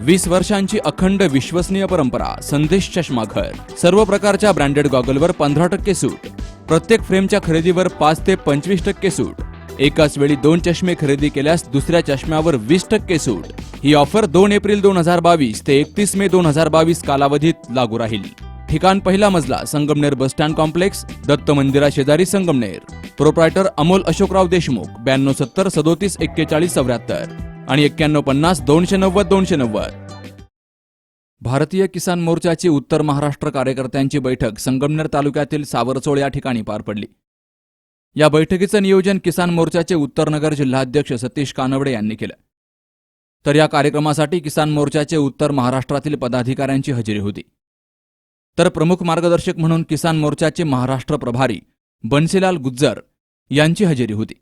20 वर्षांची अखंड विश्वसनीय परंपरा. संदेश चष्माघर. सर्व प्रकारच्या ब्रँडेड गॉगलवर 15% सूट. प्रत्येक फ्रेमच्या खरेदीवर 5 ते 25% सूट. एकाच वेळी 2 चष्मे खरेदी केल्यास दुसऱ्या चष्म्यावर 20% सूट. ही ऑफर 2 एप्रिल 2022 ते 31 मे 2022 कालावधीत लागू राहील. ठिकाण पहिला मजला, Sangamner bus stand complex, Dutt मंदिरा शेजारी, संगमनेर. प्रोप्रायटर अमोल अशोकराव देशमुख. 9270 37 41 74 आणि 9150 290 290. भारतीय किसान मोर्चाची उत्तर महाराष्ट्र कार्यकर्त्यांची बैठक संगमनेर तालुक्यातील सावरचोळ या ठिकाणी पार पडली. या बैठकीचं नियोजन किसान मोर्चाचे उत्तरनगर जिल्हाध्यक्ष सतीश कानवडे यांनी केलं. तर या कार्यक्रमासाठी किसान मोर्चाचे उत्तर महाराष्ट्रातील पदाधिकाऱ्यांची हजेरी होती. तर प्रमुख मार्गदर्शक म्हणून किसान मोर्चाचे महाराष्ट्र प्रभारी बन्सीलाल गुज्जर यांची हजेरी होती.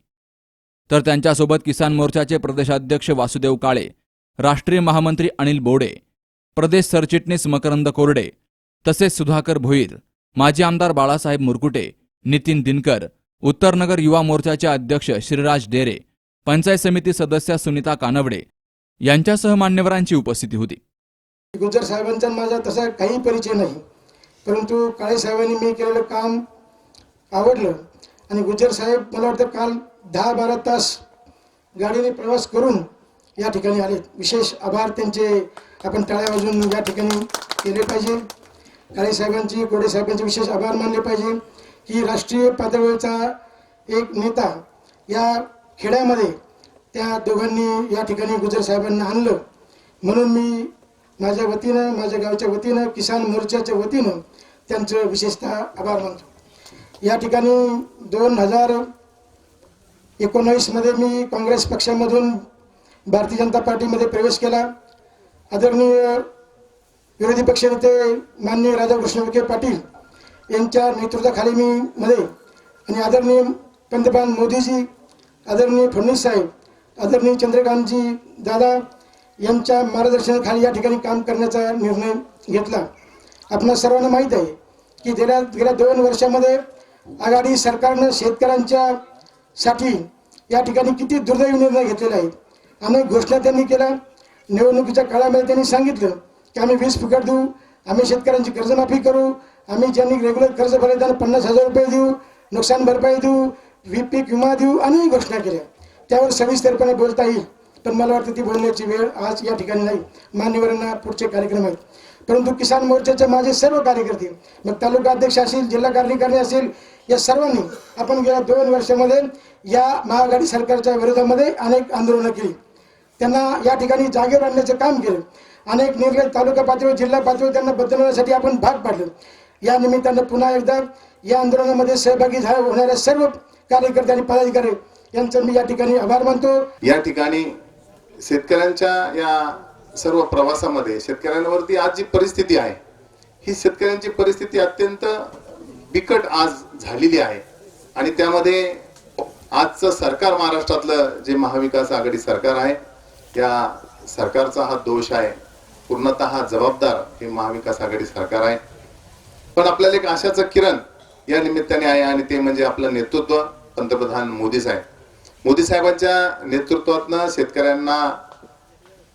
तर त्यांच्यासोबत किसान मोर्चाचे प्रदेशाध्यक्ष वासुदेव काळे, राष्ट्रीय महामंत्री अनिल बोडे, प्रदेश सरचिटणीस मकरंद कोरडे, तसेच सुधाकर भोईर, माजी आमदार बाळासाहेब मुरकुटे, नितीन दिनकर, उत्तरनगर युवा मोर्चाचे अध्यक्ष श्रीराज डेरे, पंचायत समिती सदस्य सुनीता कानवडे यांच्यासह मान्यवरांची उपस्थिती होती. गुज्जर साहेबांचा माझा तसा काही परिचय नाही, परंतु काळे साहेबांनी मी केलेलं काम आवडलं आणि गुज्जर साहेब मला वाटतं काल 10-12 तास गाडीने प्रवास करून या ठिकाणी आले. विशेष आभार त्यांचे आपण टाळ्या वाजवून या ठिकाणी केले पाहिजे. काळे साहेबांची, कोडे साहेबांचे विशेष आभार मानले पाहिजे की राष्ट्रीय पातळीवरचा एक नेता या खेड्यामध्ये त्या दोघांनी या ठिकाणी गुज्जर साहेबांना आणलं. म्हणून मी माझ्या वतीनं, माझ्या गावच्या वतीनं, किसान मोर्चाच्या वतीनं त्यांचं विशेषतः आभार मानतो. या ठिकाणी 2019 मध्ये मी काँग्रेस पक्षामधून भारतीय जनता पार्टीमध्ये प्रवेश केला. आदरणीय विरोधी पक्षनेते माननीय राधाकृष्ण विखे पाटील यांच्या नेतृत्वाखाली मी आणि आदरणीय पंतप्रधान मोदीजी, आदरणीय फडणवीस साहेब, आदरणीय चंद्रकांतजी दादा यांच्या मार्गदर्शनाखाली या ठिकाणी काम करण्याचा निर्णय घेतला. आपणा सर्वांना माहीत आहे की गेल्या 2 वर्षामध्ये आघाडी सरकारनं शेतकऱ्यांच्या साठी या ठिकाणी किती दुर्दैवी निर्णय घेतलेले आहेत. अनेक घोषणा त्यांनी केल्या. निवडणुकीच्या काळामध्ये त्यांनी सांगितलं की आम्ही 20 फुकट देऊ, आम्ही शेतकऱ्यांची कर्जमाफी करू, आम्ही ज्यांनी रेग्युलर कर्ज भरले त्यांना 50,000 रुपये देऊ, नुकसान भरपाई देऊ, पीक विमा देऊ, अनेक घोषणा केल्या. त्यावर सविस्तरपणे बोलता येईल, पण मला वाटतं ती बोलण्याची वेळ आज या ठिकाणी नाही. मान्यवरांना पुढचे कार्यक्रम आहेत. परंतु किसान मोर्चाचे माझे सर्व कार्यकर्ते, मग तालुका अध्यक्ष असेल, जिल्हा कार्यकारिणी असेल, या सर्वांनी आपण गेल्या 2 वर्षामध्ये या महाआघाडी सरकारच्या विरोधामध्ये अनेक आंदोलनं केली. त्यांना या ठिकाणी जागेवर आणण्याचं काम केलं. अनेक निर्णय तालुका पातळीवर, जिल्हा पातळीवर त्यांना बदलण्यासाठी आपण भाग पाडलं. या निमित्तानं पुन्हा एकदा या आंदोलनामध्ये सहभागी होणाऱ्या सर्व कार्यकर्ते आणि पदाधिकारी यांचं मी या ठिकाणी आभार मानतो. या ठिकाणी शेतकऱ्यांच्या या सर्व प्रवासामध्ये शेतकऱ्यांवरती आज जी परिस्थिती आहे, ही शेतकऱ्यांची परिस्थिती अत्यंत बिकट आज झालेली आहे. आणि त्यामध्ये आजचं सरकार, महाराष्ट्रातलं जे महाविकास आघाडी सरकार आहे, या सरकारचा हा दोष आहे. पूर्णतः जबाबदार हे महाविकास आघाडी सरकार आहे. पण आपल्याला एक आशाचं किरण या निमित्ताने आहे आणि ते म्हणजे आपलं नेतृत्व, पंतप्रधान मोदी साहेब. मोदी साहेबांच्या नेतृत्वातनं शेतकऱ्यांना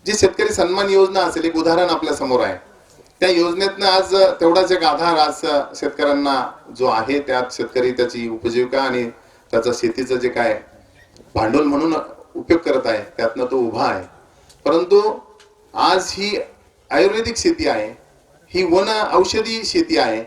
जी शेतकरी सन्मान योजना असेल, एक उदाहरण आपल्या समोर आहे. त्या योजनेतनं आज तेवढाच एक आधार आज शेतकऱ्यांना जो आहे, त्यात शेतकरी त्याची उपजीविका आणि त्याचं शेतीचं जे काय भांडवल म्हणून उपयोग करत आहे, त्यातनं तो उभा आहे. परंतु आज ही आयुर्वेदिक शेती आहे, ही वन औषधी शेती आहे.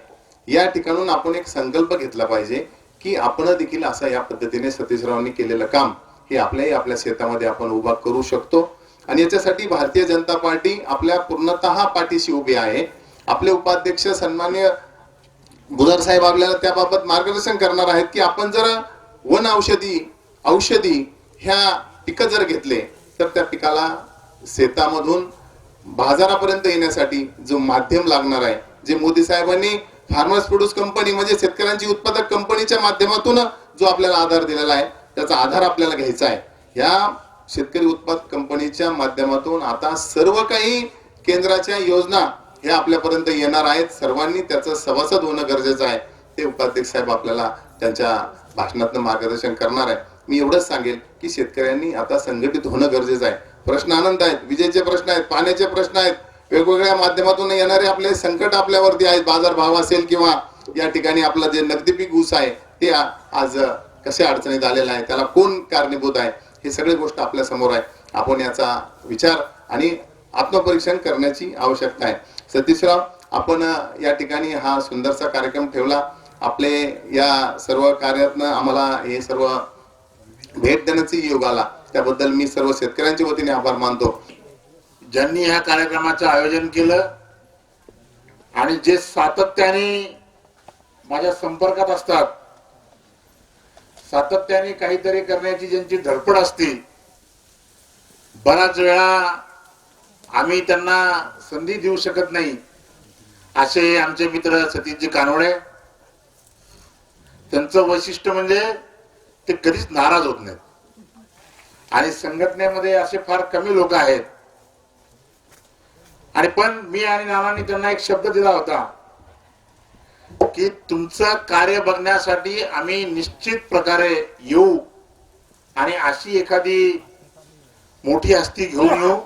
या ठिकाणून आपण एक संकल्प घेतला पाहिजे की आपण देखील असं या पद्धतीने सतीशरावांनी केलेलं काम हे आपल्या शेतामध्ये आपण उभा करू शकतो. आणि याच्यासाठी भारतीय जनता पार्टी आपल्या पूर्णतः पाठीशी उभी आहे. आपले उपाध्यक्ष सन्माननीय गुजर साहेब आपल्याला त्याबाबत मार्गदर्शन करणार आहेत की आपण जर वन औषधी ह्या पिकं जर घेतले तर त्या पिकाला शेतामधून बाजारापर्यंत येण्यासाठी जो माध्यम लागणार आहे, जे मोदी साहेबांनी फार्मर्स प्रोड्यूस कंपनी म्हणजे शेतकऱ्यांची उत्पादक कंपनीच्या माध्यमातून जो आपल्याला आधार दिलेला आहे, त्याचा आधार आपल्याला घ्यायचा आहे. या शेतकरी उत्पादक कंपनीच्या माध्यमातून आता सर्व काही केंद्राच्या योजना हे आपल्यापर्यंत येणार आहेत. सर्वांनी त्याचं सभासद होणं गरजेचं आहे. ते उपाध्यक्ष साहेब आपल्याला त्यांच्या भाषणातून मार्गदर्शन करणार आहे. मी एवढंच सांगेल की शेतकऱ्यांनी आता संघटित होणं गरजेचं आहे. प्रश्न अनंत आहेत, विजेचे प्रश्न आहेत, पाण्याचे प्रश्न आहेत, वेगवेगळ्या माध्यमातून येणारे आपले संकट आपल्यावरती आहेत, बाजारभाव असेल किंवा या ठिकाणी आपलं जे नगदी पीक ऊस आहे ते आज कशा अडचणीत आलेलं आहे, त्याला कोण कारणीभूत आहे, हे सगळी गोष्ट आपल्या समोर आहे. आपण याचा विचार आणि आत्मपरीक्षण करण्याची आवश्यकता आहे. सतीशराव, आपण या ठिकाणी हा सुंदरसा कार्यक्रम ठेवला. आपले या सर्व कार्यातनं आम्हाला हे सर्व भेट देण्याची योग आला, त्याबद्दल मी सर्व शेतकऱ्यांच्या वतीने आभार मानतो. ज्यांनी ह्या कार्यक्रमाचं आयोजन केलं आणि जे सातत्याने माझ्या संपर्कात असतात, सातत्याने काहीतरी करण्याची ज्यांची धडपड असते, बराच वेळा आम्ही त्यांना संधी देऊ शकत नाही, असे आमचे मित्र सतीशजी कानवडे. त्यांचं वैशिष्ट्य म्हणजे ते कधीच नाराज होत नाहीत आणि संघटनेमध्ये असे फार कमी लोक आहेत. आणि पण मी आणि नानांनी त्यांना एक शब्द दिला होता की तुमचं कार्य बघण्यासाठी आम्ही निश्चित प्रकारे येऊ आणि अशी एखादी मोठी हस्ती घेऊन येऊ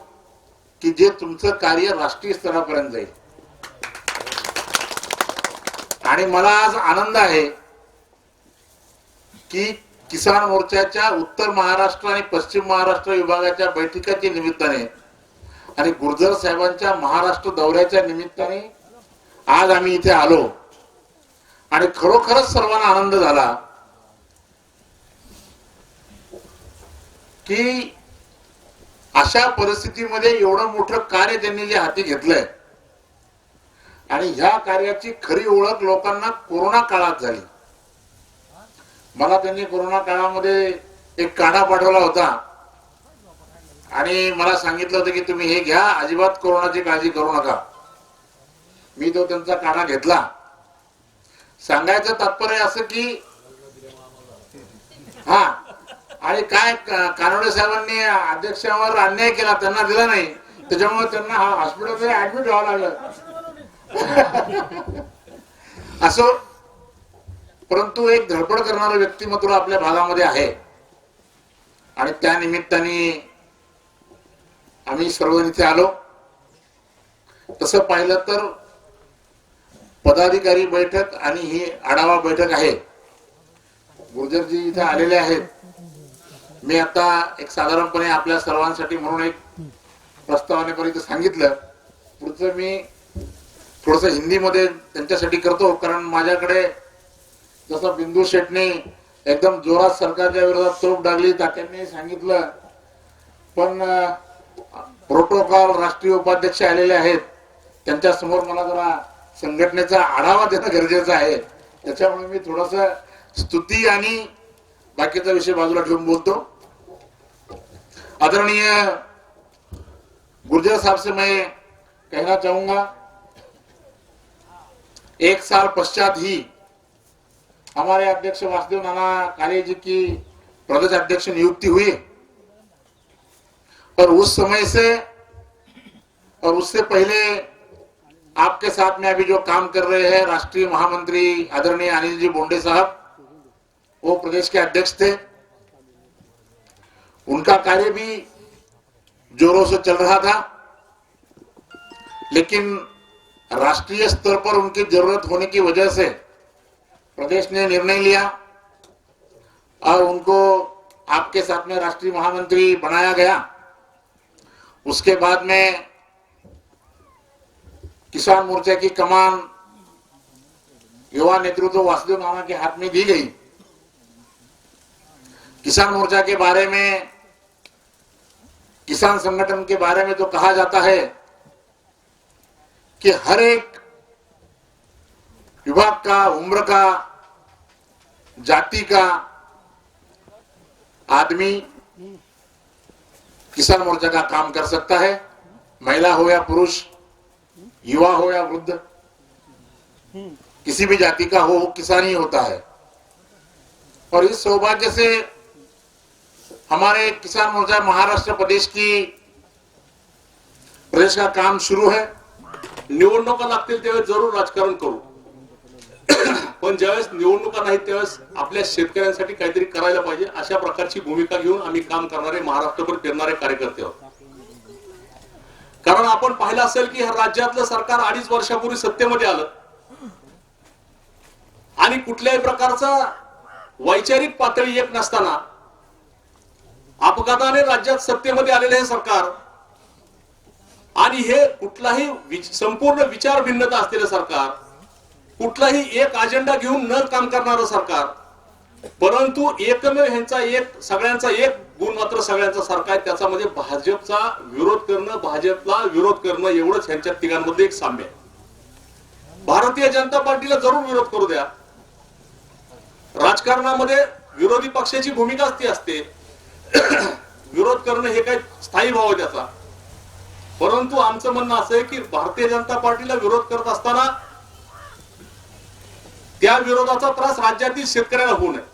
की जे तुमचं कार्य राष्ट्रीय स्तरापर्यंत जाईल. आणि मला आज आनंद आहे की किसान मोर्चाच्या उत्तर महाराष्ट्र आणि पश्चिम महाराष्ट्र विभागाच्या बैठकीच्या निमित्ताने आणि गुर्जर साहेबांच्या महाराष्ट्र दौऱ्याच्या निमित्ताने आज आम्ही इथे आलो आणि खरोखरच सर्वांना आनंद झाला की अशा परिस्थितीमध्ये एवढं मोठं कार्य त्यांनी जे हाती घेतलंय आणि ह्या कार्याची खरी ओळख लोकांना कोरोना काळात झाली. मला त्यांनी कोरोना काळामध्ये एक काढा पाठवला होता आणि मला सांगितलं होतं की तुम्ही हे घ्या, अजिबात कोरोनाची काळजी करू नका. मी तो त्यांचा काढा घेतला. सांगायचं तात्पर्य असं की हा, आणि काय कानवडे साहेबांनी अध्यक्षावर अन्याय केला, त्यांना दिला नाही, त्याच्यामुळे त्यांना हॉस्पिटलमध्ये ऍडमिट व्हावं लागलं. असो, परंतु एक धडपड करणारं व्यक्तिमत्व आपल्या भागामध्ये आहे आणि त्या निमित्ताने आम्ही सर्वजण इथे आलो. तसं पाहिलं तर पदाधिकारी बैठक आणि ही आढावा बैठक आहे. गुर्जरजी इथे आलेले आहेत. मी आता एक साधारणपणे आपल्या सर्वांसाठी म्हणून एक प्रस्तावनेपर्यंत सांगितलं. पुढचं मी थोडस हिंदीमध्ये त्यांच्यासाठी करतो, कारण माझ्याकडे जसं बिंदू शेटने एकदम जोरात सरकारच्या विरोधात तोफ डागली, तात्यांनी सांगितलं, पण प्रोटोकॉल राष्ट्रीय उपाध्यक्ष आलेले आहेत, त्यांच्या समोर मला जरा संघटनेचा आढावा देणं गरजेचं आहे. त्याच्यामुळे मी थोडस स्तुती आणि बाकीचा विषय बाजूला ठेवून बोलतो. आदरणीय गुर्जर साहब से मैं कहना चाहूंगा, एक साल पश्चात ही हमारे अध्यक्ष वासुदेव नाना काले जी की प्रदेश अध्यक्ष नियुक्ति हुई और उस समय से और उससे पहले आपके साथ में अभी जो काम कर रहे हैं राष्ट्रीय महामंत्री आदरणीय अनिल जी बोंडे साहब, वो प्रदेश के अध्यक्ष थे. उनका कार्य भी जोरों से चल रहा था, लेकिन राष्ट्रीय स्तर पर उनकी जरूरत होने की वजह से प्रदेश ने निर्णय लिया और उनको आपके साथ में राष्ट्रीय महामंत्री बनाया गया. उसके बाद में किसान मोर्चा की कमान युवा नेतृत्व वासुदेव नाना के हाथ में दी गई. किसान मोर्चा के बारे में, किसान संगठन के बारे में तो कहा जाता है कि हर एक विभाग का, उम्र का, जाति का आदमी किसान मोर्चा का काम कर सकता है, महिला हो या पुरुष, युवा हो या वृद्ध, किसी भी जाति का हो, किसान ही होता है. और इस सौभाग्य से हमारे किसान मोर्चा महाराष्ट्र प्रदेश का काम शुरू है. निवडणुका लागतील त्यावेळेस जरूर राजकारण करू, पण ज्यावेळेस निवडणुका नाहीत त्यावेळेस आपल्या शेतकऱ्यांसाठी काहीतरी करायला पाहिजे, अशा प्रकारची भूमिका घेऊन आम्ही काम करणारे महाराष्ट्रभर फिरणारे कार्यकर्ते आहोत. कारण आपण पाहिलं असेल की राज्यातलं सरकार 2.5 वर्षापूर्वी सत्तेमध्ये आलं आणि कुठल्याही प्रकारचा वैचारिक पातळी एक नसताना अपघाताने राज्यात सत्तेमध्ये आलेले हे सरकार आणि हे कुठलाही संपूर्ण विचार भिन्नता असलेलं सरकार, कुठलाही एक अजेंडा घेऊन न काम करणारं सरकार, परंतु एकमेव ह्यांचा एक सगळ्यांचा एक गुण मात्र सगळ्यांचा सारखा आहे, त्याचा म्हणजे भाजपचा विरोध करणं, भाजपला विरोध करणं एवढंच ह्यांच्या तिघांमध्ये एक साम्य आहे. भारतीय जनता पार्टीला जरूर विरोध करू द्या. राजकारणामध्ये विरोधी पक्षाची भूमिकाच ती असते. विरोध करणं हे काही स्थायी भाव आहे त्याचा. परंतु आमचं म्हणणं असं आहे की भारतीय जनता पार्टीला विरोध करत असताना त्या विरोधाचा त्रास राज्यातील शेतकऱ्याला होऊ नये.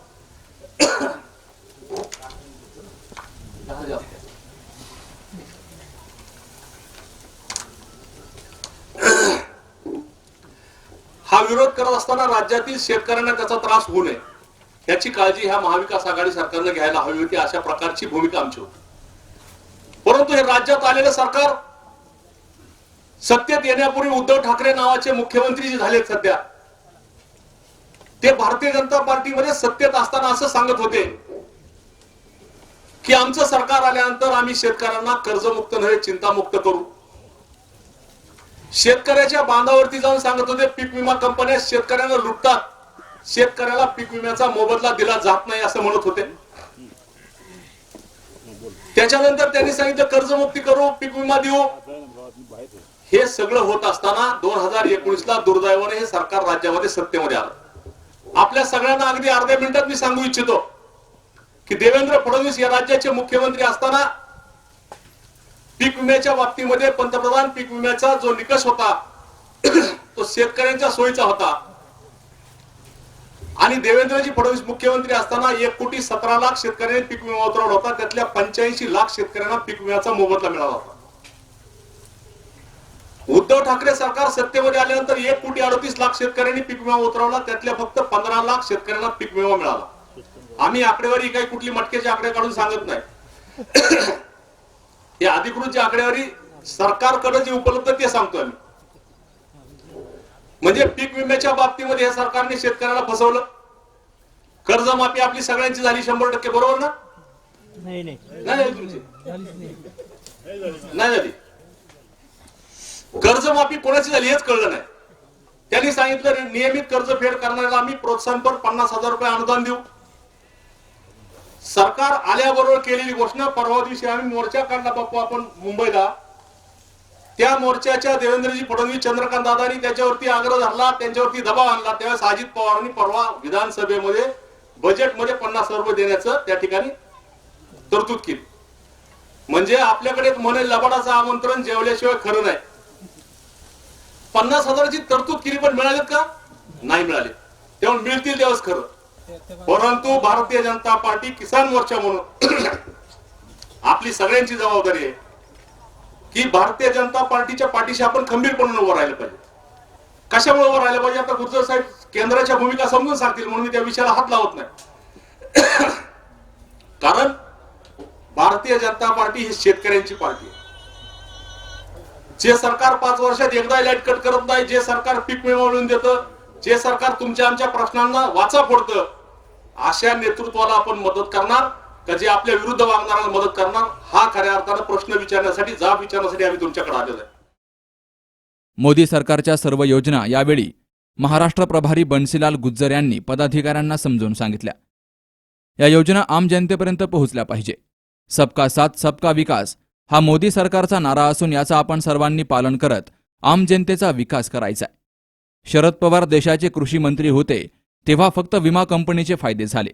हा विरोध करत असताना राज्यातील शेतकऱ्यांना त्याचा त्रास होऊ नये याची काळजी ह्या महाविकास आघाडी सरकारने घ्यायला हवी होती. अशा प्रकारची भूमिका आमची होती. परंतु हे राज्यात आलेलं सरकार सत्तेत येण्यापूर्वी उद्धव ठाकरे नावाचे मुख्यमंत्री जे झालेत सध्या, ते भारतीय जनता पार्टीमध्ये सत्तेत असताना असं सांगत होते की आमचं सरकार आल्यानंतर आम्ही शेतकऱ्यांना कर्जमुक्त नव्हे चिंतामुक्त करू. शेतकऱ्याच्या बांधावरती जाऊन सांगत होते पीक विमा कंपन्या शेतकऱ्यांना लुटतात, शेतकऱ्याला पीक विम्याचा मोबदला दिला जात नाही असं म्हणत होते. त्याच्यानंतर त्यांनी सांगितलं कर्जमुक्ती करू, पीक विमा देऊ. हे सगळं होत असताना 2019ला दुर्दैवाने हे सरकार राज्यामध्ये सत्तेमध्ये आलं. आपल्या सगळ्यांना अगदी अर्ध्या मिनिटात मी सांगू इच्छितो की देवेंद्र फडणवीस या राज्याचे मुख्यमंत्री असताना पीक विम्याच्या बाबतीमध्ये पंतप्रधान पीक विम्याचा जो निकष होता तो शेतकऱ्यांच्या सोयीचा होता आणि देवेंद्रजी फडणवीस मुख्यमंत्री असताना 1,17 लाख शेतकऱ्यांनी पीक विमा उतरवला होता. त्यातल्या 85 लाख शेतकऱ्यांना पीक विम्याचा मोबदला मिळाला होता. उद्धव ठाकरे सरकार सत्तेमध्ये आल्यानंतर 1,38 लाख शेतकऱ्यांनी पीक विमा उतरवला. त्यातल्या फक्त 15 लाख शेतकऱ्यांना पीक विमा मिळाला. आम्ही आकडेवारी काही कुठली मटकेची आकडे काढून सांगत नाही. हे अधिकृत जी आकडेवारी सरकारकडे जी उपलब्ध ते सांगतो आम्ही. म्हणजे पीक विम्याच्या बाबतीमध्ये हे सरकारने शेतकऱ्याला फसवलं. कर्जमाफी आपली सगळ्यांची झाली 100%, बरोबर ना? नाही झाली. कर्जमाफी कोणाची झाली हेच कळलं नाही. त्यांनी सांगितलं नियमित कर्ज फेड करणाऱ्याला आम्ही प्रोत्साहनपर 50,000 रुपये अनुदान देऊ. सरकार आल्याबरोबर केलेली घोषणा, परवा दिवशी आम्ही मोर्चा काढला बापू आपण मुंबईला. त्या मोर्चाच्या देवेंद्रजी फडणवीस, चंद्रकांत दादांनी त्याच्यावरती आग्रह धरला, त्यांच्यावरती दबाव आणला. त्यावेळेस अजित पवारांनी परवा विधानसभेमध्ये बजेटमध्ये 50,000 रुपये देण्याचं त्या ठिकाणी तरतूद केली. म्हणजे आपल्याकडे म्हणे लबाडाचं आमंत्रण जेवल्याशिवाय खरं नाही. 50,000ची तरतूद केली पण मिळालेत का? नाही मिळाले. तेव्हा मिळतील तेव्हाच खरं. परंतु भारतीय जनता पार्टी किसान मोर्चा म्हणून आपली सगळ्यांची जबाबदारी आहे की भारतीय जनता पार्टीच्या पाठीशी आपण खंबीरपणे उभं राहिलं पाहिजे. कशामुळे उभं राहिलं पाहिजे? आता गुर्जर साहेब केंद्राच्या भूमिका समजून सांगतील म्हणून मी त्या विषयाला हात लावत नाही. कारण भारतीय जनता पार्टी ही शेतकऱ्यांची पार्टी आहे. जे सरकार 5 वर्षात एकदा लाईट कट करत नाही, जे सरकार पीक विमा मिळवून देतं, जे सरकार तुमच्या आमच्या प्रश्नांना वाचा फोडतं, अशा नेतृत्वाला आपण मदत करणार का जे आपल्या विरुद्ध वागणाऱ्याला मदत करणार? हा खऱ्या अर्थानं प्रश्न विचारण्यासाठी, जाब विचारण्यासाठी आम्ही तुमच्याकडे आलेलो आहे. मोदी सरकारच्या सर्व योजना यावेळी महाराष्ट्र प्रभारी बन्सीलाल गुज्जर यांनी पदाधिकाऱ्यांना समजून सांगितल्या. या योजना आम जनतेपर्यंत पोहोचल्या पाहिजे. सबका साथ सबका विकास हा मोदी सरकारचा नारा असून याचा आपण सर्वांनी पालन करत आम जनतेचा विकास करायचा आहे. शरद पवार देशाचे कृषी मंत्री होते तेव्हा फक्त विमा कंपनीचे फायदे झाले.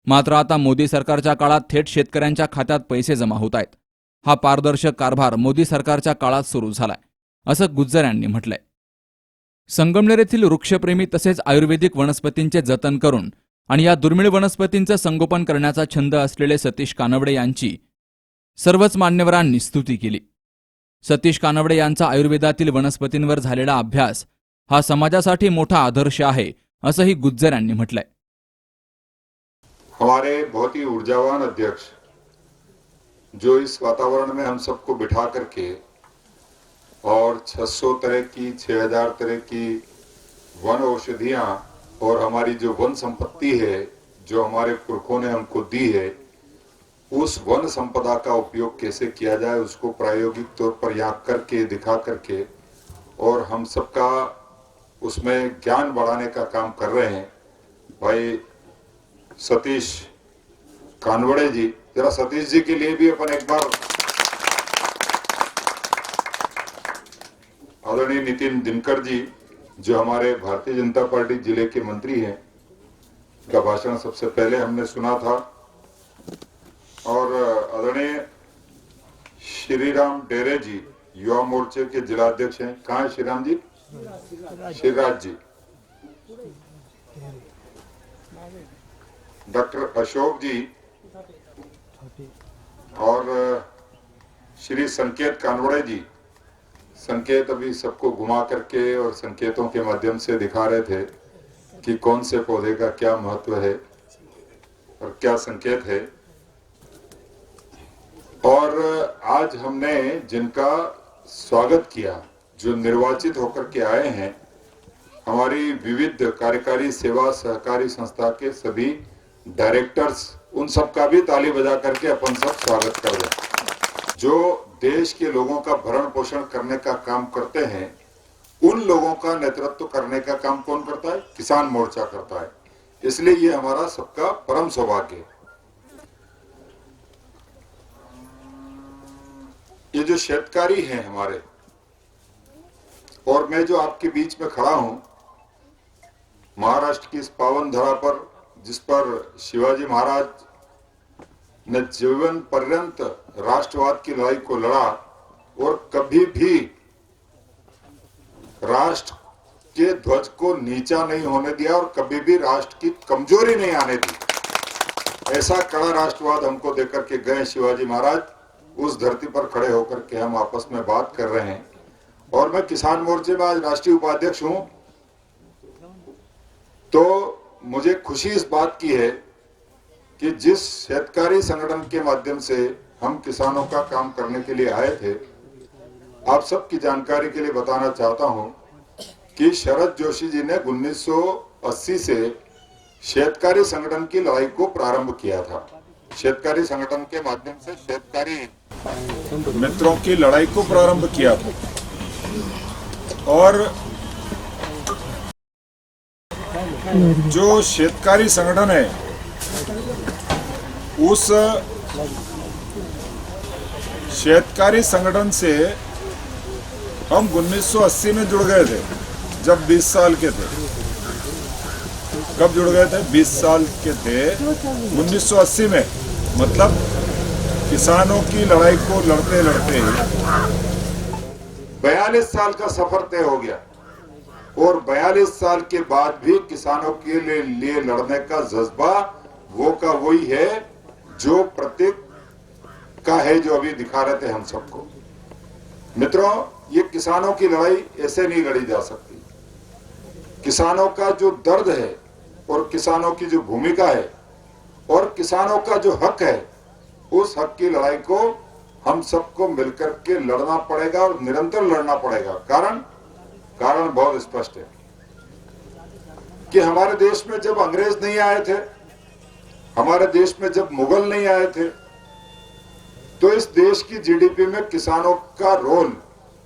मात्र आता मोदी सरकारच्या काळात थेट शेतकऱ्यांच्या खात्यात पैसे जमा होत आहेत. हा पारदर्शक कारभार मोदी सरकारच्या काळात सुरू झालाय असं गुज्जर यांनी म्हटलंय. संगमनेर येथील वृक्षप्रेमी तसेच आयुर्वेदिक वनस्पतींचे जतन करून आणि या दुर्मिळ वनस्पतींचं संगोपन करण्याचा छंद असलेले सतीश कानवडे यांची सर्वच मान्यवरांनी स्तुती केली. सतीश कानवडे यांचा आयुर्वेदातील वनस्पतींवर झालेला अभ्यास हा समाजासाठी मोठा आदर्श आहे असंही गुज्जर यांनी म्हटलंय. हमारे बहुत ही ऊर्जावान अध्यक्ष जो इस वातावरण में हम सबको बिठा करके और 600 तरह की 6000 तरह की वन औषधियां और हमारी जो वन संपत्ति है जो हमारे पुरखों ने हमको दी है, उस वन संपदा का उपयोग कैसे किया जाए उसको प्रायोगिक तौर पर यहाँ करके दिखा करके और हम सबका उसमें ज्ञान बढ़ाने का काम कर रहे हैं। भाई सतीश कानवड़े जी, जरा सतीश जी के लिए भी अपन एक बार, आदरणीय नितिन दिनकर जी जो हमारे भारतीय जनता पार्टी जिले के मंत्री हैं, का भाषण सबसे पहले हमने सुना था। और आदरणीय श्रीराम डेरे जी युवा मोर्चे के जिलाध्यक्ष हैं, कहाँ है श्रीराम जी? श्रीराज जी। डॉक्टर अशोक जी और श्री संकेत कानवड़े जी। संकेत अभी सबको घुमा करके और संकेतों के माध्यम से दिखा रहे थे कि कौन से पौधे का क्या महत्व है और क्या संकेत है। और आज हमने जिनका स्वागत किया, जो निर्वाचित होकर के आए हैं, हमारी विविध कार्यकारी सेवा सहकारी संस्था के सभी डायरेक्टर्स, उन सब का भी ताली बजा करके अपन सब स्वागत कर रहे हैं। जो देश के लोगों का भरण पोषण करने का काम करते हैं, उन लोगों का नेतृत्व करने का काम कौन करता है? किसान मोर्चा करता है। इसलिए ये हमारा सबका परम सौभाग्य है। ये जो शेतकारी हैं हमारे, और मैं जो आपके बीच में खड़ा हूं महाराष्ट्र की इस पावन धरा पर, जिस पर शिवाजी महाराज ने जीवन पर्यंत राष्ट्रवाद की लड़ाई को लड़ा और कभी भी राष्ट्र के ध्वज को नीचा नहीं होने दिया और कभी भी राष्ट्र की कमजोरी नहीं आने दी। ऐसा कड़ा राष्ट्रवाद हमको देकर के गए शिवाजी महाराज। उस धरती पर खड़े होकर के हम आपस में बात कर रहे हैं। और मैं किसान मोर्चे में आज राष्ट्रीय उपाध्यक्ष हूं, तो मुझे खुशी इस बात की है कि जिस शेतकारी संगठन के माध्यम से हम किसानों का काम करने के लिए आए थे, आप सबकी जानकारी के लिए बताना चाहता हूं कि शरद जोशी जी ने 1980 से शेतकारी संगठन की लड़ाई को प्रारंभ किया था। शेतकारी संगठन के माध्यम से शेतकारी मित्रों की लड़ाई को प्रारंभ किया था। और जो शेतकारी संगठन है, उस शेतकारी संगठन से हम 1980 में जुड़ गए थे, जब 20 साल के थे। कब जुड़ गए थे? 20 साल के थे 1980 में। मतलब किसानों की लड़ाई को लड़ते लड़ते 42 साल का सफर तय हो गया। और 42 साल के बाद भी किसानों के लिए लड़ने का जज्बा वो का वही है जो प्रतीक का है, जो अभी दिखा रहे थे हम सबको। मित्रों, ये किसानों की लड़ाई ऐसे नहीं लड़ी जा सकती। किसानों का जो दर्द है और किसानों की जो भूमिका है और किसानों का जो हक है, उस हक की लड़ाई को हम सबको मिलकर के लड़ना पड़ेगा और निरंतर लड़ना पड़ेगा। कारण बहुत स्पष्ट है कि हमारे देश में जब अंग्रेज नहीं आए थे, हमारे देश में जब मुगल नहीं आए थे, तो इस देश की जीडीपी में किसानों का रोल,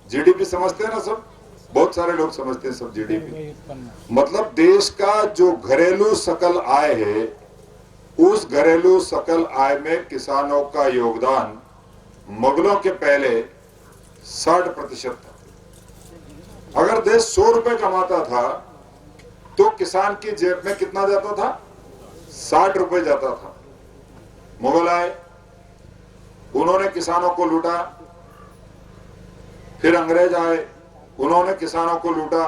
जीडीपी समझते हैं ना सब, बहुत सारे लोग समझते हैं सब जीडीपी, मतलब देश का जो घरेलू सकल आय है, उस घरेलू सकल आय में किसानों का योगदान मुगलों के पहले 60% था। अगर देश 100 रुपए कमाता था तो किसान की जेब में कितना जाता था? 60 रुपए जाता था। मुगल आए, उन्होंने किसानों को लूटा। फिर अंग्रेज आए, उन्होंने किसानों को लूटा।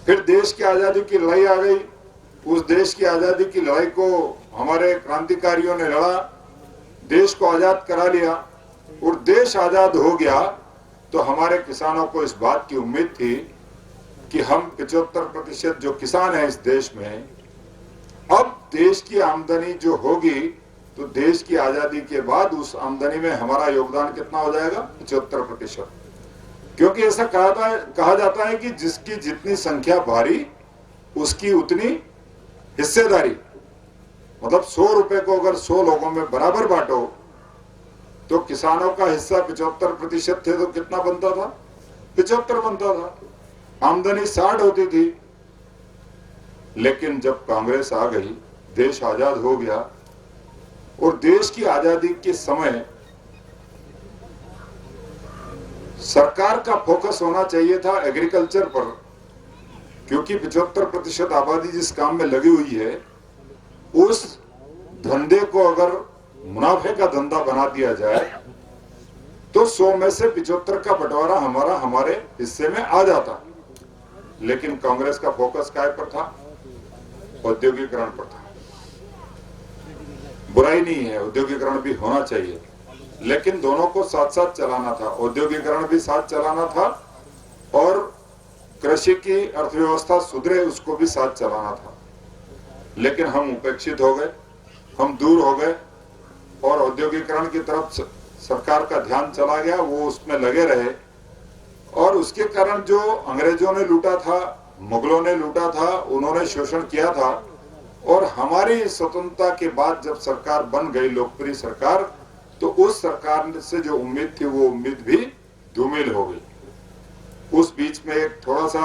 फिर देश की आजादी की लड़ाई आ गई। उस देश की आजादी की लड़ाई को हमारे क्रांतिकारियों ने लड़ा, देश को आजाद करा लिया। और देश आजाद हो गया तो हमारे किसानों को इस बात की उम्मीद थी कि हम 75% जो किसान है इस देश में, अब देश की आमदनी जो होगी तो देश की आजादी के बाद उस आमदनी में हमारा योगदान कितना हो जाएगा? 75%। क्योंकि ऐसा कहा जाता है कि जिसकी जितनी संख्या भारी उसकी उतनी हिस्सेदारी। मतलब 100 रुपए को अगर 100 लोगों में बराबर बांटो तो किसानों का हिस्सा 75% थे तो कितना बनता था? 75 बनता था। आमदनी 60 होती थी। लेकिन जब कांग्रेस आ गई, देश आजाद हो गया और देश की आजादी के समय सरकार का फोकस होना चाहिए था एग्रीकल्चर पर, क्योंकि 75% आबादी जिस काम में लगी हुई है उस धंधे को अगर मुनाफे का धंधा बना दिया जाए तो 100 में से 75 का बंटवारा हमारे हिस्से में आ जाता। लेकिन कांग्रेस का फोकस काय पर था? औद्योगिकरण पर था। बुराई नहीं है, औद्योगिकरण भी होना चाहिए, लेकिन दोनों को साथ साथ चलाना था। औद्योगिकरण भी साथ चलाना था और कृषि की अर्थव्यवस्था सुधरे उसको भी साथ चलाना था। लेकिन हम उपेक्षित हो गए, हम दूर हो गए और औद्योगिकरण की तरफ सरकार का ध्यान चला गया, वो उसमें लगे रहे और उसके कारण जो अंग्रेजों ने लूटा था, मुगलों ने लूटा था, उन्होंने शोषण किया था और हमारी स्वतंत्रता के बाद जब सरकार बन गई, लोकप्रिय सरकार, तो उस सरकार से जो उम्मीद थी वो उम्मीद भी धूमिल हो गई। उस बीच में एक थोड़ा सा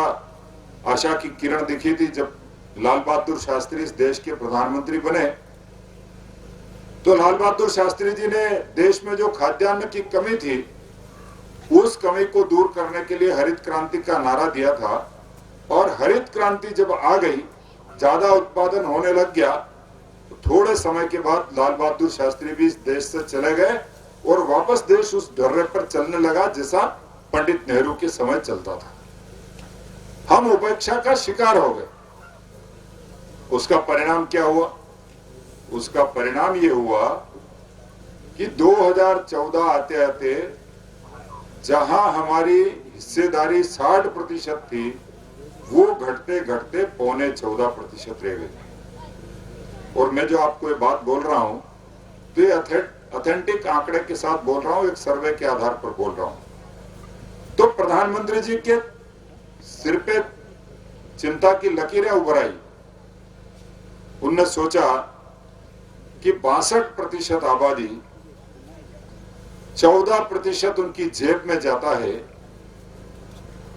आशा की किरण दिखी थी जब लाल बहादुर शास्त्री इस देश के प्रधानमंत्री बने। तो लाल बहादुर शास्त्री जी ने देश में जो खाद्यान्न की कमी थी उस कमी को दूर करने के लिए हरित क्रांति का नारा दिया था और हरित क्रांति जब आ गई, ज्यादा उत्पादन होने लग गया, तो थोड़े समय के बाद लाल बहादुर शास्त्री भी इस देश से चले गए और वापस देश उस ढर्रे पर चलने लगा जैसा पंडित नेहरू के समय चलता था। हम उपेक्षा का शिकार हो गए। उसका परिणाम क्या हुआ? उसका परिणाम यह हुआ कि 2014 आते आते जहां हमारी हिस्सेदारी 60% थी वो घटते घटते 14.25% रह गई। और मैं जो आपको ये बात बोल रहा हूं तो ये ऑथेंटिक आंकड़े के साथ बोल रहा हूं, एक सर्वे के आधार पर बोल रहा हूं। तो प्रधानमंत्री जी के सिर पे चिंता की लकीरें उभर आई। उनने सोचा कि 62% आबादी 14% उनकी जेब में जाता है,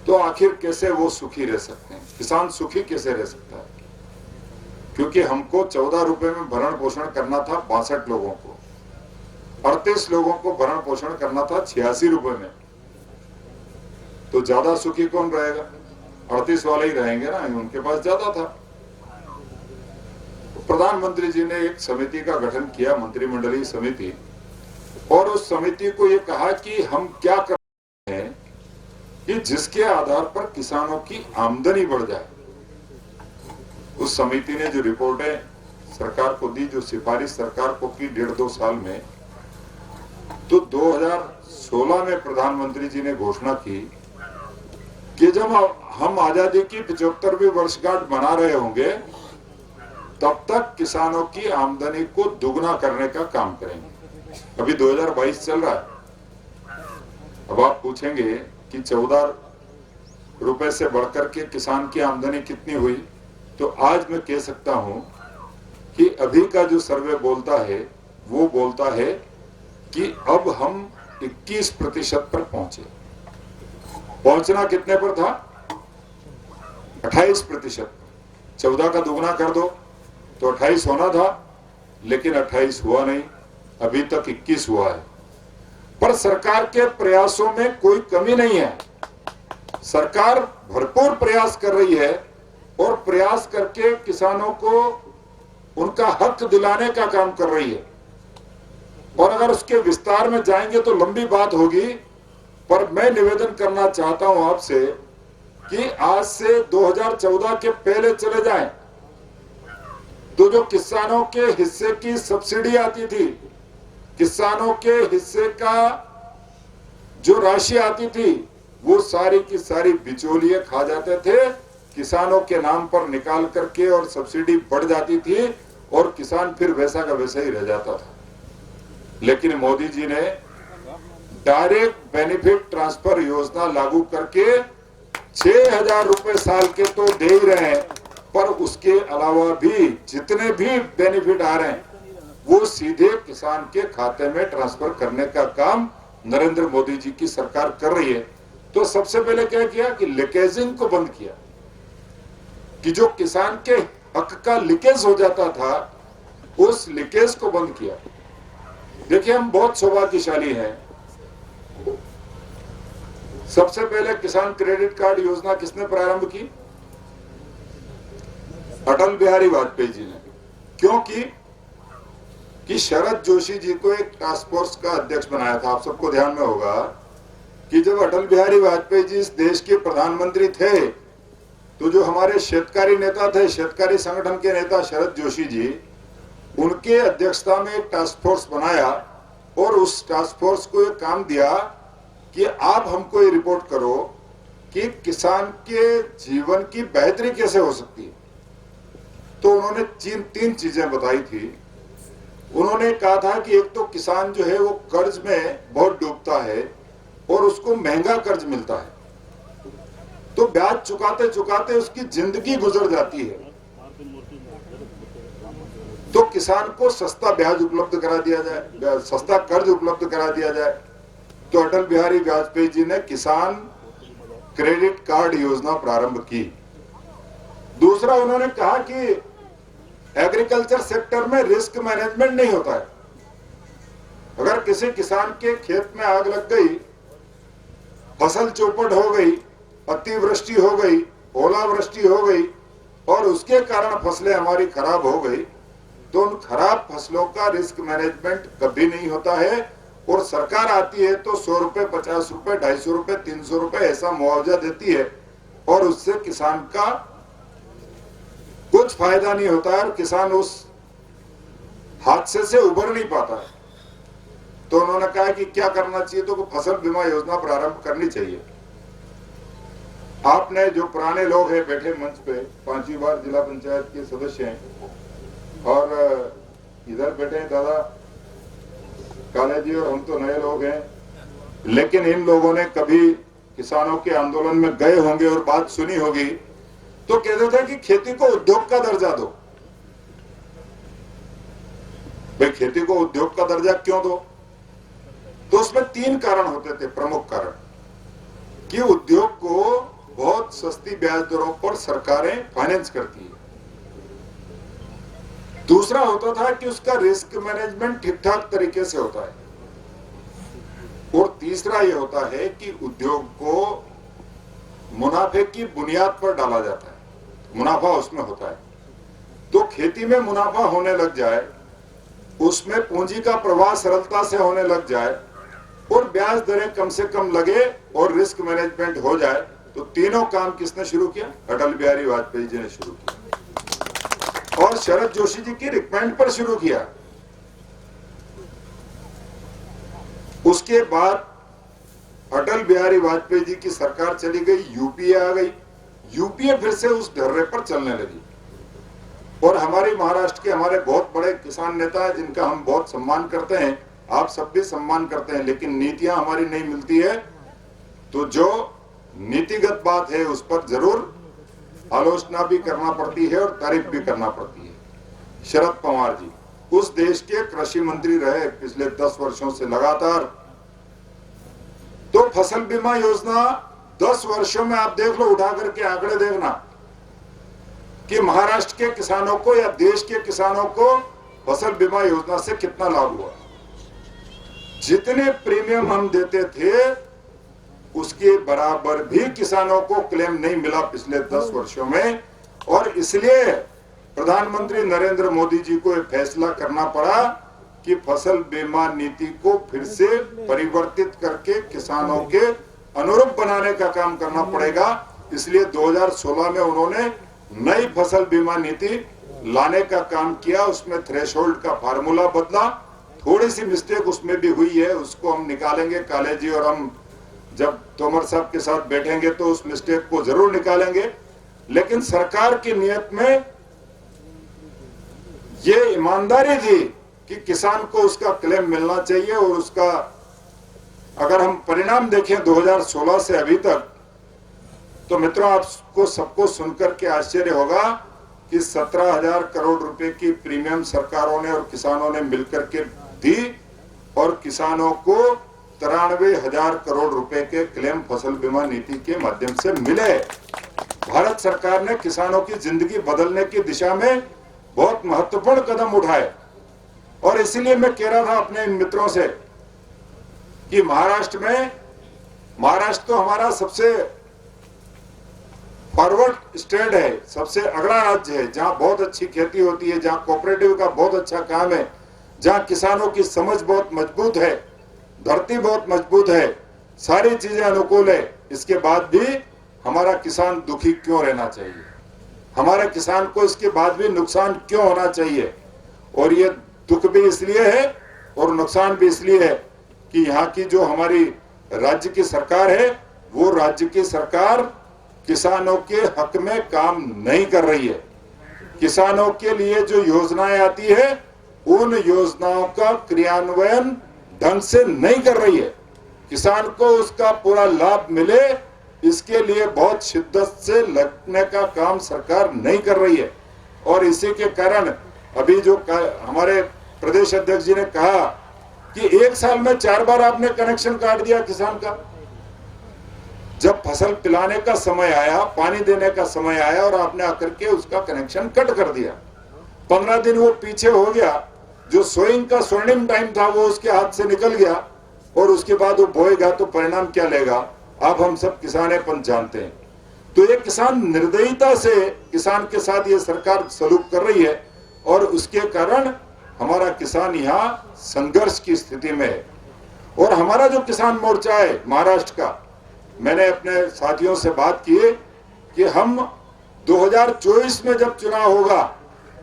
तो आखिर कैसे वो सुखी रह सकते हैं? किसान सुखी कैसे रह सकता है? क्योंकि हमको 14 रुपए में भरण पोषण करना था 62 लोगों को, 38 लोगों को भरण पोषण करना था 86 रुपए में। तो ज्यादा सुखी कौन रहेगा? 38 वाले ही रहेंगे ना, उनके पास ज्यादा था। प्रधानमंत्री जी ने एक समिति का गठन किया, मंत्रिमंडलीय समिति, और उस समिति को यह कहा कि हम क्या कर रहे हैं कि जिसके आधार पर किसानों की आमदनी बढ़ जाए। उस समिति ने जो रिपोर्टें सरकार को दी, जो सिफारिश सरकार को की 1.5-2 साल में, तो 2016 में प्रधानमंत्री जी ने घोषणा की कि जब हम आजादी की 75वीं वर्षगांठ मना रहे होंगे तब तक किसानों की आमदनी को दुगना करने का काम करेंगे। अभी 2022 चल रहा है। अब आप पूछेंगे कि 14 रुपए से बढ़कर के किसान की आमदनी कितनी हुई, तो आज मैं कह सकता हूं कि अभी का जो सर्वे बोलता है वो बोलता है कि अब हम 21% पर पहुंचे। पहुंचना कितने पर था? 28%। 14 का दुगना कर दो तो 28 होना था, लेकिन 28 हुआ नहीं, अभी तक 21 हुआ है। पर सरकार के प्रयासों में कोई कमी नहीं है। सरकार भरपूर प्रयास कर रही है और प्रयास करके किसानों को उनका हक दिलाने का काम कर रही है। और अगर उसके विस्तार में जाएंगे तो लंबी बात होगी, पर मैं निवेदन करना चाहता हूं आपसे कि आज से 2014 के पहले चले जाएं तो जो किसानों के हिस्से की सब्सिडी आती थी, किसानों के हिस्से का जो राशि आती थी, वो सारी की सारी बिचौलिए खा जाते थे। किसानों के नाम पर निकाल करके और सब्सिडी बढ़ जाती थी और किसान फिर वैसा का वैसा ही रह जाता था। लेकिन मोदी जी ने डायरेक्ट बेनिफिट ट्रांसफर योजना लागू करके 6,000 रुपए साल के तो दे ही रहे हैं, पर उसके अलावा भी जितने भी बेनिफिट आ रहे हैं वो सीधे किसान के खाते में ट्रांसफर करने का काम नरेंद्र मोदी जी की सरकार कर रही है। तो सबसे पहले क्या किया कि लीकेजिंग को बंद किया, कि जो किसान के हक का लीकेज हो जाता था उस लीकेज को बंद किया। देखिए, हम बहुत सौभाग्यशाली हैं। सबसे पहले किसान क्रेडिट कार्ड योजना किसने प्रारंभ की? अटल बिहारी वाजपेयी जी ने। क्योंकि शरद जोशी जी को एक टास्क फोर्स का अध्यक्ष बनाया था। आप सबको ध्यान में होगा कि जब अटल बिहारी वाजपेयी जी इस देश के प्रधानमंत्री थे तो जो हमारे शेतकारी नेता थे, शेतकारी संगठन के नेता शरद जोशी जी, उनके अध्यक्षता में एक टास्क फोर्स बनाया और उस टास्क फोर्स को एक काम दिया कि आप हमको ये रिपोर्ट करो कि किसान के जीवन की बेहतरी कैसे हो सकती है। तो उन्होंने तीन चीजें बताई थी। उन्होंने कहा था कि एक तो किसान जो है वो कर्ज में बहुत डूबता है और उसको महंगा कर्ज मिलता है, तो ब्याज चुकाते चुकाते उसकी जिंदगी गुजर जाती है। तो किसान को सस्ता ब्याज उपलब्ध करा दिया जाए, सस्ता कर्ज उपलब्ध करा दिया जाए। तो अटल बिहारी वाजपेयी जी ने किसान क्रेडिट कार्ड योजना प्रारंभ की। दूसरा, उन्होंने कहा कि एग्रीकल्चर सेक्टर में रिस्क मैनेजमेंट नहीं होता है। अगर किसी किसान के खेत में आग लग गई, फसल चौपट हो गई, अतिवृष्टि हो गई, ओलावृष्टि हो गई और उसके कारण फसलें हमारी खराब हो गई, तो उन खराब फसलों का रिस्क मैनेजमेंट कभी नहीं होता है। और सरकार आती है तो 100 रुपए, 50 रुपए, 250 रुपए, 300 रुपए ऐसा मुआवजा देती है और उससे किसान का कुछ फायदा नहीं होता है और किसान उस हादसे से उबर नहीं पाता है। तो उन्होंने कहा कि क्या करना चाहिए, तो फसल बीमा योजना प्रारंभ करनी चाहिए। आपने जो पुराने लोग हैं बैठे मंच पे, 5वीं बार जिला पंचायत के सदस्य हैं और इधर बैठे हैं दादा काले जी, और हम तो नए लोग हैं, लेकिन इन लोगों ने कभी किसानों के आंदोलन में गए होंगे और बात सुनी होगी। तो कहते थे कि खेती को उद्योग का दर्जा दो। भाई, खेती को उद्योग का दर्जा क्यों दो? तो उसमें 3 कारण होते थे, प्रमुख कारण, कि उद्योग को बहुत सस्ती ब्याज दरों पर सरकारें फाइनेंस करती है। दूसरा होता था कि उसका रिस्क मैनेजमेंट ठीक ठाक तरीके से होता है। और तीसरा यह होता है कि उद्योग को मुनाफे की बुनियाद पर डाला जाता है, मुनाफा उसमें होता है। तो खेती में मुनाफा होने लग जाए, उसमें पूंजी का प्रवाह सरलता से होने लग जाए और ब्याज दरें कम से कम लगे और रिस्क मैनेजमेंट हो जाए, तो तीनों काम किसने शुरू किया? अटल बिहारी वाजपेयी जी ने शुरू किया और शरद जोशी जी की रिकमेंड पर शुरू किया। उसके बाद अटल बिहारी वाजपेयी जी की सरकार चली गई, यूपीए आ गई, यूपीए फिर से उस ढर्रे पर चलने लगी। और हमारे महाराष्ट्र के हमारे बहुत बड़े किसान नेता हैं जिनका हम बहुत सम्मान करते हैं, आप सब भी सम्मान करते हैं, लेकिन नीतियां हमारी नहीं मिलती है। तो जो नीतिगत बात है उस पर जरूर आलोचना भी करना पड़ती है और तारीफ भी करना पड़ती है। शरद पवार जी उस देश के कृषि मंत्री रहे पिछले 10 वर्षों से लगातार। तो फसल बीमा योजना 10 वर्षों में आप देख लो, उठा करके आंकड़े देखना कि महाराष्ट्र के किसानों को या देश के किसानों को फसल बीमा योजना से कितना लाभ हुआ। जितने प्रीमियम हम देते थे उसके बराबर भी किसानों को क्लेम नहीं मिला पिछले 10 वर्षों में। और इसलिए प्रधानमंत्री नरेंद्र मोदी जी को यह फैसला करना पड़ा कि फसल बीमा नीति को फिर से परिवर्तित करके किसानों के अनुरूप बनाने का काम करना पड़ेगा। इसलिए 2016 में उन्होंने नई फसल बीमा नीति लाने का काम किया। उसमें थ्रेशोल्ड का फार्मूला बदला, थोड़ी सी मिस्टेक उसमें भी हुई है, उसको हम निकालेंगे। काले जी और हम जब तोमर साहब के साथ बैठेंगे तो उस मिस्टेक को जरूर निकालेंगे। लेकिन सरकार की नियत में ये ईमानदारी थी कि किसान को उसका क्लेम मिलना चाहिए और उसका अगर हम परिणाम देखें 2016 से अभी तक, तो मित्रों आपको सबको सुनकर के आश्चर्य होगा कि 17,000 करोड़ रुपए की प्रीमियम सरकारों ने और किसानों ने मिलकर के दी और किसानों को 93,000 करोड़ रुपए के क्लेम फसल बीमा नीति के माध्यम से मिले। भारत सरकार ने किसानों की जिंदगी बदलने की दिशा में बहुत महत्वपूर्ण कदम उठाए। और इसीलिए मैं कह रहा था अपने इन मित्रों से कि महाराष्ट्र तो हमारा सबसे फॉरवर्ड स्टेट है, सबसे अगला राज्य है, जहां बहुत अच्छी खेती होती है, जहां कोऑपरेटिव का बहुत अच्छा काम है, जहां किसानों की समझ बहुत मजबूत है, धरती बहुत मजबूत है, सारी चीजें अनुकूल है। इसके बाद भी हमारा किसान दुखी क्यों रहना चाहिए? हमारे किसान को इसके बाद भी नुकसान क्यों होना चाहिए? और ये दुख भी इसलिए है और नुकसान भी इसलिए है कि यहाँ की जो हमारी राज्य की सरकार है, वो राज्य की सरकार किसानों के हक में काम नहीं कर रही है। किसानों के लिए जो योजनाएं आती है, उन योजनाओं का क्रियान्वयन ढंग से नहीं कर रही है। किसान को उसका पूरा लाभ मिले, इसके लिए बहुत शिद्दत से लगने का काम सरकार नहीं कर रही है। और इसी के कारण अभी जो हमारे प्रदेश अध्यक्ष जी ने कहा कि 1 साल में 4 बार आपने कनेक्शन काट दिया किसान का। जब फसल पिलाने का समय आया, पानी देने का समय आया और आपने आकर के उसका कनेक्शन कट कर दिया। 15 दिन वो पीछे हो गया, जो सोइंग का स्वर्णिम टाइम था वो उसके हाथ से निकल गया और उसके बाद वो बोएगा तो परिणाम क्या लेगा आप हम सब किसानेपन जानते हैं। तो ये किसान निर्दयता से किसान के साथ ये सरकार सलूक कर रही है और उसके कारण हमारा किसान यहाँ संघर्ष की स्थिति में है। और हमारा जो किसान मोर्चा है महाराष्ट्र का, मैंने अपने साथियों से बात की कि हम 2024 में जब चुनाव होगा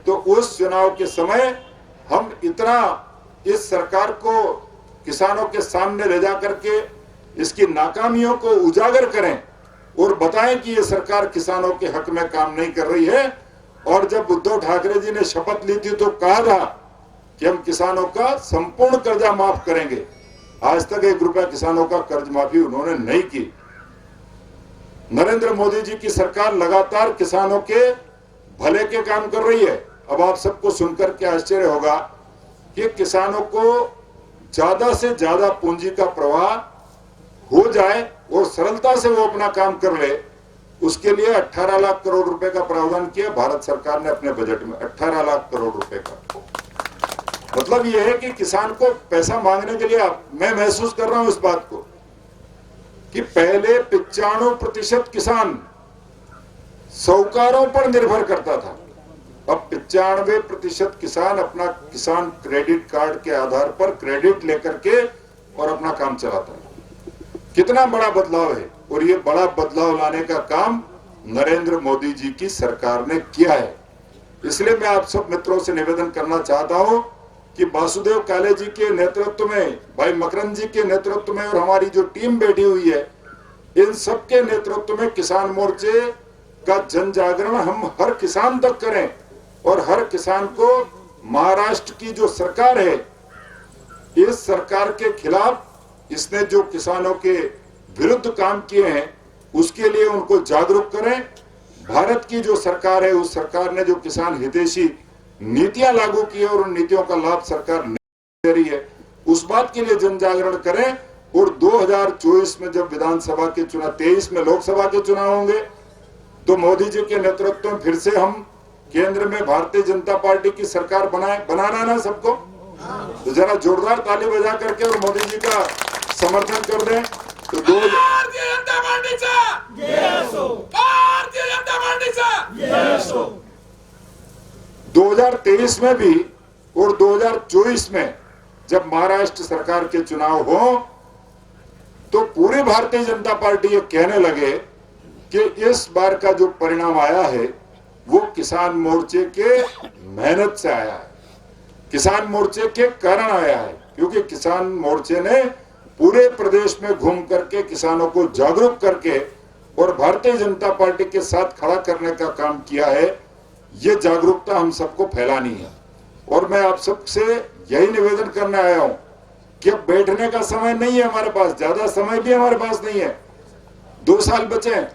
तो उस चुनाव के समय हम इतना इस सरकार को किसानों के सामने ले जा करके इसकी नाकामियों को उजागर करें और बताएं कि ये सरकार किसानों के हक में काम नहीं कर रही है। और जब उद्धव ठाकरे जी ने शपथ ली थी तो कहा था कि हम किसानों का संपूर्ण कर्जा माफ करेंगे। आज तक 1 रुपया किसानों का कर्ज माफी उन्होंने नहीं की। नरेंद्र मोदी जी की सरकार लगातार किसानों के भले के काम कर रही है। अब आप सबको सुनकर के आश्चर्य होगा कि किसानों को ज्यादा से ज्यादा पूंजी का प्रवाह हो जाए और सरलता से वो अपना काम कर ले, उसके लिए 18 लाख करोड़ रुपए का प्रावधान किया भारत सरकार ने अपने बजट में। 18 लाख करोड़ रुपए का मतलब यह है कि किसान को पैसा मांगने के लिए मैं महसूस कर रहा हूं इस बात को कि पहले 95% किसान साहूकारों पर निर्भर करता था। अब 95% किसान अपना किसान क्रेडिट कार्ड के आधार पर क्रेडिट लेकर के और अपना काम चलाता है। कितना बड़ा बदलाव है। और ये बड़ा बदलाव लाने का काम नरेंद्र मोदी जी की सरकार ने किया है। इसलिए मैं आप सब मित्रों से निवेदन करना चाहता हूं कि वासुदेव काले जी के नेतृत्व में, भाई मकरंद जी के नेतृत्व में और हमारी जो टीम बैठी हुई है, इन सब के नेतृत्व में किसान मोर्चे का जन जागरण हम हर किसान तक करें और हर किसान को महाराष्ट्र की जो सरकार है, इस सरकार के खिलाफ इसने जो किसानों के विरुद्ध काम किए हैं उसके लिए उनको जागरूक करें। भारत की जो सरकार है, उस सरकार ने जो किसान हितैषी नीतियां लागू की है और उन नीतियों का लाभ सरकार नहीं दे रही है, उस बात के लिए जन जागरण करें। और 2024 में जब विधानसभा के चुनाव, 23 में लोकसभा के चुनाव होंगे, तो मोदी जी के नेतृत्व में फिर से हम केंद्र में भारतीय जनता पार्टी की सरकार बनाना ना सबको, तो जरा जोरदार ताली बजा करके और मोदी जी का समर्थन कर दें। तो 2023 में भी और 2024 में जब महाराष्ट्र सरकार के चुनाव हो तो पूरी भारतीय जनता पार्टी ये कहने लगे कि इस बार का जो परिणाम आया है वो किसान मोर्चे के मेहनत से आया है, किसान मोर्चे के कारण आया है। क्योंकि किसान मोर्चे ने पूरे प्रदेश में घूम करके किसानों को जागरूक करके और भारतीय जनता पार्टी के साथ खड़ा करने का काम किया है। ये जागरूकता हम सबको फैलानी है। और मैं आप सबसे यही निवेदन करने आया हूं कि अब बैठने का समय नहीं है हमारे पास, ज्यादा समय भी हमारे पास नहीं है, 2 साल बचे हैं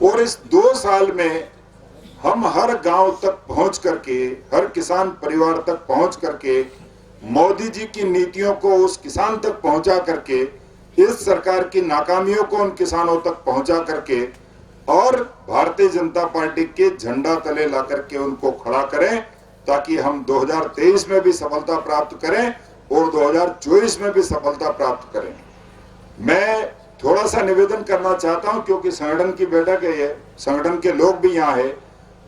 और इस 2 साल में हम हर गांव तक पहुंच करके, हर किसान परिवार तक पहुंच करके, मोदी जी की नीतियों को उस किसान तक पहुंचा करके, इस सरकार की नाकामियों को उन किसानों तक पहुंचा करके और भारतीय जनता पार्टी के झंडा तले ला करके उनको खड़ा करें, ताकि हम 2023 में भी सफलता प्राप्त करें और 2024 में भी सफलता प्राप्त करें। मैं थोड़ा सा निवेदन करना चाहता हूं, क्योंकि संगठन की बैठक है, ये संगठन के लोग भी यहाँ है।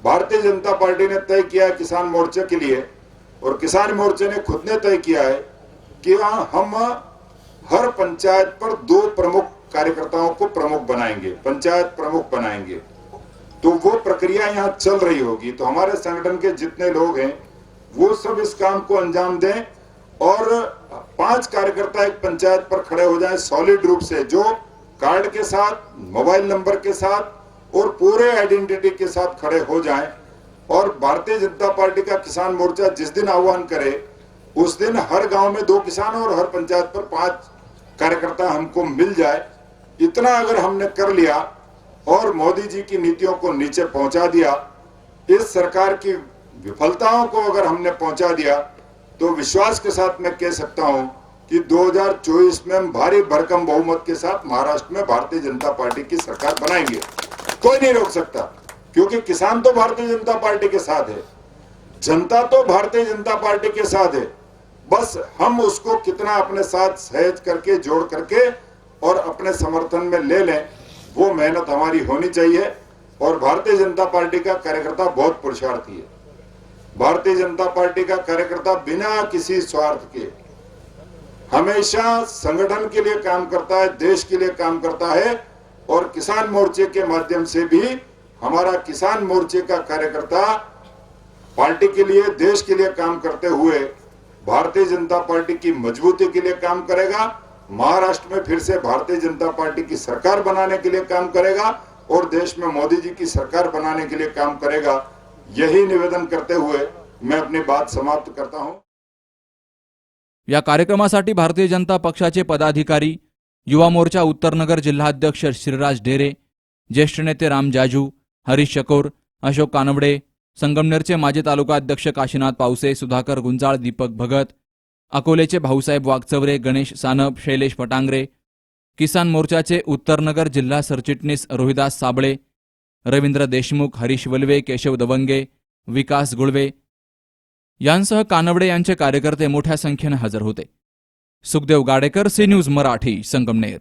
भारतीय जनता पार्टी ने तय किया है किसान मोर्चे के लिए, और किसान मोर्चे ने खुद ने तय किया है कि हम हर पंचायत पर 2 प्रमुख कार्यकर्ताओं को प्रमुख बनाएंगे, पंचायत प्रमुख बनाएंगे। तो वो प्रक्रिया यहाँ चल रही होगी। तो हमारे संगठन के जितने लोग हैं वो सब इस काम को अंजाम दें और 5 कार्यकर्ता एक पंचायत पर खड़े हो जाएं सॉलिड रूप से, जो कार्ड के साथ, मोबाइल नंबर के साथ और पूरे आइडेंटिटी के साथ खड़े हो जाएं। और भारतीय जनता पार्टी का किसान मोर्चा जिस दिन आह्वान करे उस दिन हर गांव में 2 किसान और हर पंचायत पर 5 कार्यकर्ता हमको मिल जाए। इतना अगर हमने कर लिया और मोदी जी की नीतियों को नीचे पहुंचा दिया, इस सरकार की विफलताओं को अगर हमने पहुंचा दिया, तो विश्वास के साथ मैं कह सकता हूं कि 2024 में हम भारी भरकम बहुमत के साथ महाराष्ट्र में भारतीय जनता पार्टी की सरकार बनाएंगे। कोई नहीं रोक सकता, क्योंकि किसान तो भारतीय जनता पार्टी के साथ है, जनता तो भारतीय जनता पार्टी के साथ है। बस हम उसको कितना अपने साथ सहज करके, जोड़ करके और अपने समर्थन में ले लें, वो मेहनत हमारी होनी चाहिए। और भारतीय जनता पार्टी का कार्यकर्ता बहुत पुरुषार्थी है। भारतीय जनता पार्टी का कार्यकर्ता बिना किसी स्वार्थ के हमेशा संगठन के लिए काम करता है, देश के लिए काम करता है। और किसान मोर्चे के माध्यम से भी हमारा किसान मोर्चे का कार्यकर्ता पार्टी के लिए, देश के लिए काम करते हुए भारतीय जनता पार्टी की मजबूती के लिए काम करेगा, महाराष्ट्र में फिर से भारतीय जनता पार्टी की सरकार बनाने के लिए काम करेगा और देश में मोदी जी की सरकार बनाने के लिए काम करेगा। यही निवेदन करते हुए मैं अपनी बात समाप्त करता हूं। या कार्यक्रमासाठी भारतीय जनता पक्षाचे पदाधिकारी, युवा मोर्चा उत्तरनगर जिल्हाध्यक्ष श्रीराज ढेरे, ज्येष्ठ नेते राम जाजू, हरीश चकोर, अशोक कानवडे, संगमनेरचे माजी तालुकाध्यक्ष काशीनाथ पावसे, सुधाकर गुंजाळ, दीपक भगत, अकोलेचे भाऊसाहेब वागचवरे, गणेश सानप, शैलेश पटांगरे, किसान मोर्चाचे उत्तरनगर जिल्हा सरचिटणीस रोहिदास साबळे, रवींद्र देशमुख, हरीश वल्वे, केशव दवंगे, विकास गुळवे यांसह कानवडे यांचे कार्यकर्ते मोठ्या संख्येने हजर होते. सुखदेव गाडेकर, सी न्यूज मराठी, संगमनेर.